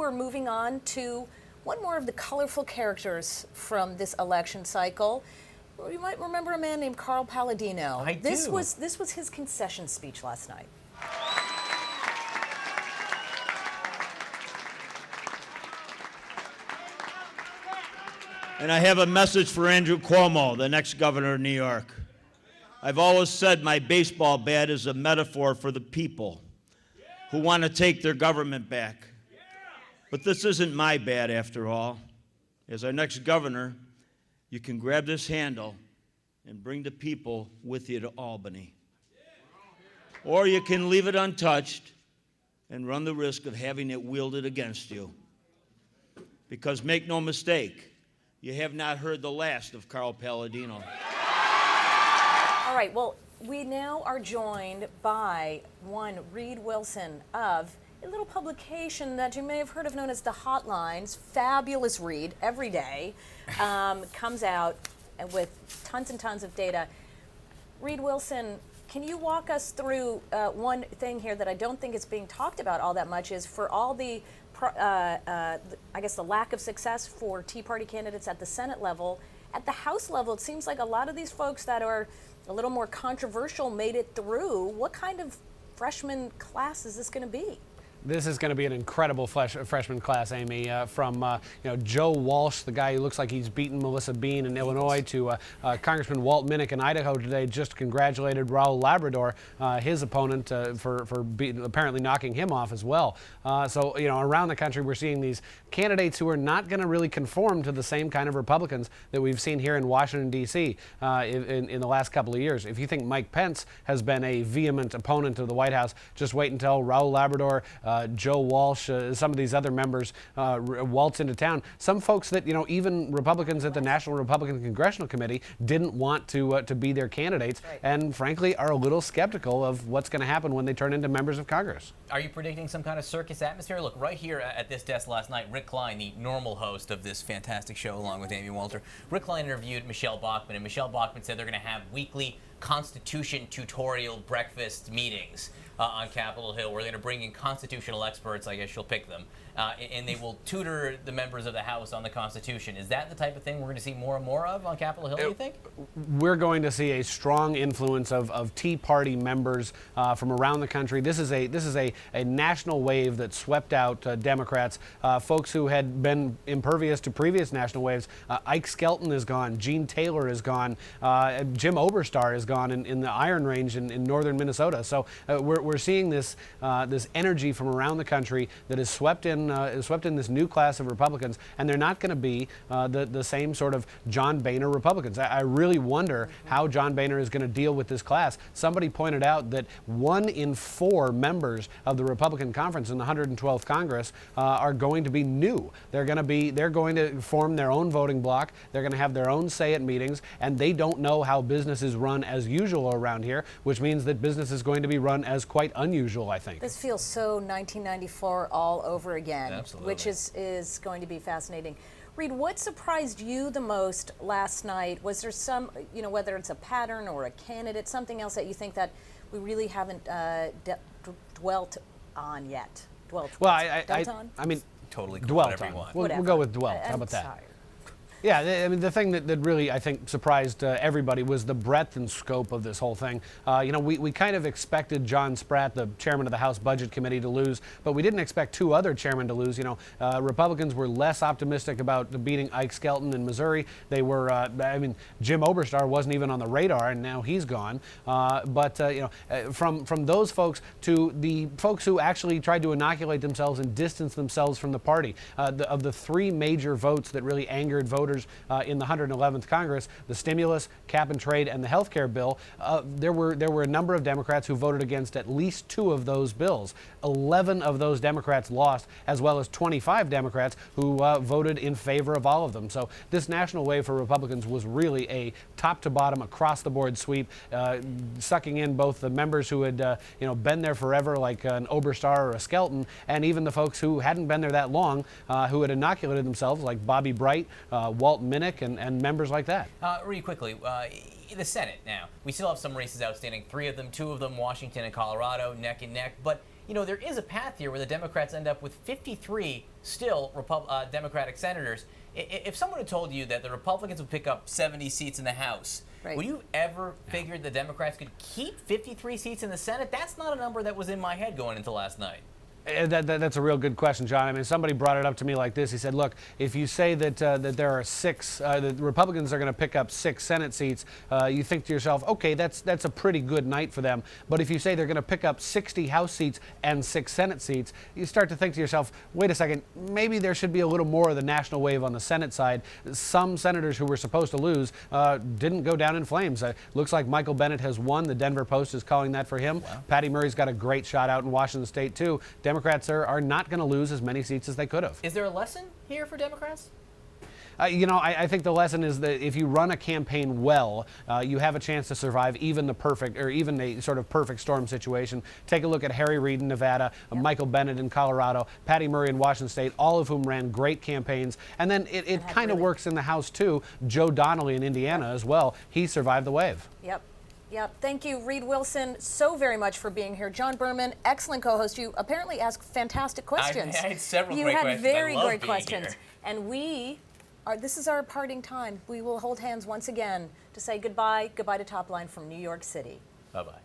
we're moving on to one more of the colorful characters from this election cycle. You might remember a man named Carl Palladino. I do. This was his concession speech last night. And I have a message for Andrew Cuomo, the next governor of New York. I've always said my baseball bat is a metaphor for the people who want to take their government back. But this isn't my bat, after all. As our next governor, you can grab this handle and bring the people with you to Albany. Or you can leave it untouched and run the risk of having it wielded against you. Because make no mistake, you have not heard the last of Carl Palladino. All right, well, we now are joined by one Reid Wilson of a little publication that you may have heard of known as The Hotlines. Fabulous read every day. Comes out with tons and tons of data. Reid Wilson, can you walk us through one thing here that I don't think is being talked about all that much is for all the, I guess, the lack of success for Tea Party candidates at the Senate level. At the House level, it seems like a lot of these folks that are a little more controversial made it through. What kind of freshman class is this going to be? This is going to be an incredible freshman class, Amy, from Joe Walsh, the guy who looks like he's beaten Melissa Bean in Illinois, to Congressman Walt Minnick in Idaho today just congratulated Raul Labrador, his opponent, for apparently knocking him off as well. So, around the country we're seeing these candidates who are not going to really conform to the same kind of Republicans that we've seen here in Washington, D.C. In the last couple of years. If you think Mike Pence has been a vehement opponent of the White House, just wait until Raul Labrador, Joe Walsh, some of these other members waltz into town. Some folks that, even Republicans at the National Republican Congressional Committee didn't want to be their candidates, right, and frankly are a little skeptical of what's going to happen when they turn into members of Congress. Are you predicting some kind of circus atmosphere? Look, right here at this desk last night, Rick Klein, the normal host of this fantastic show along with Amy Walter, Rick Klein interviewed Michelle Bachmann, and Michelle Bachmann said they're going to have weekly Constitution tutorial breakfast meetings on Capitol Hill, where they're going to bring in constitutional experts, I guess you'll pick them, and they will tutor the members of the House on the Constitution. Is that the type of thing we're going to see more and more of on Capitol Hill, do you think? We're going to see a strong influence of Tea Party members from around the country. This is a national wave that swept out Democrats, folks who had been impervious to previous national waves. Ike Skelton is gone, Gene Taylor is gone, Jim Oberstar is gone in the Iron Range in northern Minnesota. So we're seeing this energy from around the country that is swept in this new class of Republicans, and they're not going to be the same sort of John Boehner Republicans. I really wonder how John Boehner is going to deal with this class. Somebody pointed out that 1 in 4 members of the Republican conference in the 112th Congress are going to be new. They're going to form their own voting bloc. They're going to have their own say at meetings, and they don't know how business is run as usual around here, which means that business is going to be run as quite unusual, I think. This feels so 1994 all over again. Absolutely. Which is going to be fascinating. Reid, what surprised you the most last night? Was there some, whether it's a pattern or a candidate, something else that you think that we really haven't dwelt on yet? I mean, totally cool, dwelt whatever on. you want. We'll go with dwelt. How about that? Tired. Yeah, I mean, the thing that really, I think, surprised everybody was the breadth and scope of this whole thing. We kind of expected John Spratt, the chairman of the House Budget Committee, to lose, but we didn't expect 2 other chairmen to lose. Republicans were less optimistic about beating Ike Skelton in Missouri. They were, Jim Oberstar wasn't even on the radar, and now he's gone. From those folks to the folks who actually tried to inoculate themselves and distance themselves from the party, of the 3 major votes that really angered voters in the 111th Congress, the stimulus, cap and trade, and the health care bill, there were a number of Democrats who voted against at least 2 of those bills. 11 of those Democrats lost, as well as 25 Democrats who voted in favor of all of them. So this national wave for Republicans was really a top-to-bottom, across-the-board sweep, sucking in both the members who had been there forever, like an Oberstar or a Skelton, and even the folks who hadn't been there that long, who had inoculated themselves, like Bobby Bright, Walt Minnick, and members like that. Really quickly, the Senate now. We still have some races outstanding, 3 of them, 2 of them, Washington and Colorado, neck and neck. But you know, there is a path here where the Democrats end up with 53 still Democratic senators. If someone had told you that the Republicans would pick up 70 seats in the House, Right. would you ever figured the Democrats could keep 53 seats in the Senate? That's not a number that was in my head going into last night. That's a real good question, John. I mean, somebody brought it up to me like this. He said, look, if you say that that there are the Republicans are going to pick up 6 Senate seats, you think to yourself, okay, that's a pretty good night for them. But if you say they're going to pick up 60 House seats and 6 Senate seats, you start to think to yourself, wait a second, maybe there should be a little more of the national wave on the Senate side. Some senators who were supposed to lose didn't go down in flames. Looks like Michael Bennet has won. The Denver Post is calling that for him. Wow. Patty Murray's got a great shot out in Washington State, too. Democrats are not going to lose as many seats as they could have. Is there a lesson here for Democrats? You know, I think the lesson is that if you run a campaign well, you have a chance to survive even the perfect, or even a sort of perfect storm situation. Take a look at Harry Reid in Nevada, Michael Bennet in Colorado, Patty Murray in Washington State, all of whom ran great campaigns. And then it kind of works in the House, too. Joe Donnelly in Indiana as well. He survived the wave. Yep. Yep. Thank you, Reid Wilson, so very much for being here. John Berman, excellent co-host. You apparently ask fantastic questions. I had several you great had questions. very I love great being questions. here. And this is our parting time. We will hold hands once again to say goodbye. Goodbye to Top Line from New York City. Bye-bye.